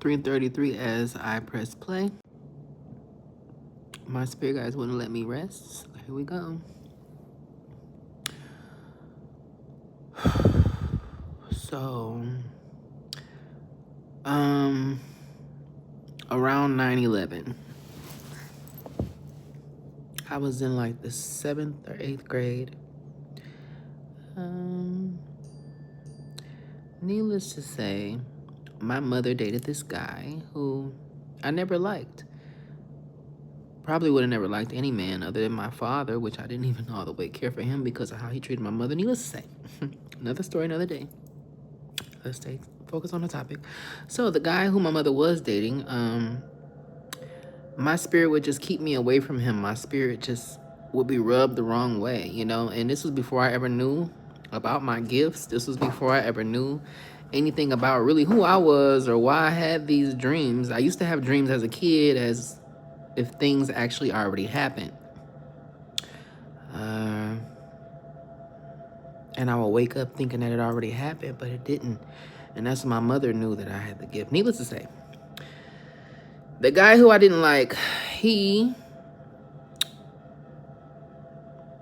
3:33 as I press play. My spirit guides wouldn't let me rest. So here we go. So, around 9/11, I was in like the 7th or 8th grade. Needless to say, my mother dated this guy who I never liked. Probably would have never liked any man other than my father, which I didn't even all the way care for him because of how he treated my mother. Needless to say, another story, another day. Let's stay focused on the topic. So the guy who my mother was dating, my spirit would just keep me away from him. My spirit just would be rubbed the wrong way, you know? And this was before I ever knew about my gifts. This was before I ever knew anything about really who I was or why I had these dreams. I used to have dreams as a kid as if things actually already happened. And I would wake up thinking that it already happened, but it didn't. And that's when my mother knew that I had the gift. Needless to say, the guy who I didn't like, he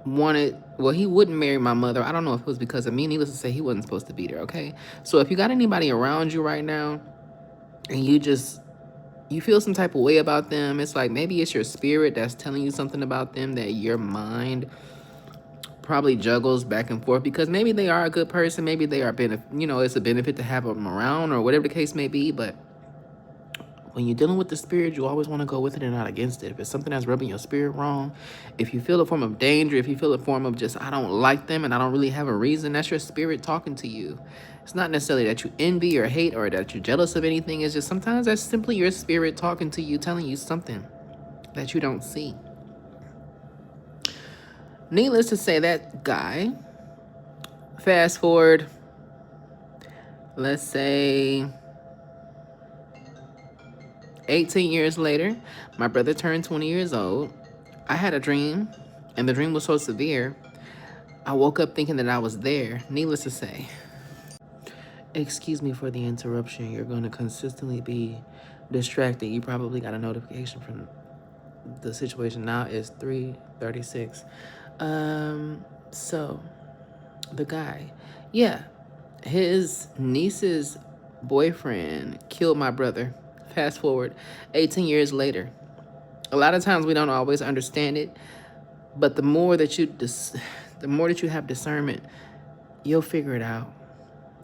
wouldn't marry my mother. I don't know if it was because of me. Needless to say, he wasn't supposed to be there, okay? So if you got anybody around you right now and you feel some type of way about them, it's like maybe it's your spirit that's telling you something about them that your mind probably juggles back and forth, because maybe they are a good person, maybe they are it's a benefit to have them around or whatever the case may be. But when you're dealing with the spirit, you always want to go with it and not against it. If it's something that's rubbing your spirit wrong, if you feel a form of danger, if you feel a form of just I don't like them and I don't really have a reason, that's your spirit talking to you. It's not necessarily that you envy or hate or that you're jealous of anything. It's just sometimes that's simply your spirit talking to you, telling you something that you don't see. Needless to say, that guy, fast forward, let's say 18 years later, my brother turned 20 years old. I had a dream, and the dream was so severe, I woke up thinking that I was there. Needless to say, excuse me for the interruption. You're going to consistently be distracted. You probably got a notification from the situation. Now is 3:36. So the guy, his niece's boyfriend killed my brother. Fast forward 18 years later. A lot of times we don't always understand it, but the more that you have discernment, you'll figure it out.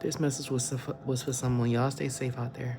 This message was for someone. Y'all stay safe out there.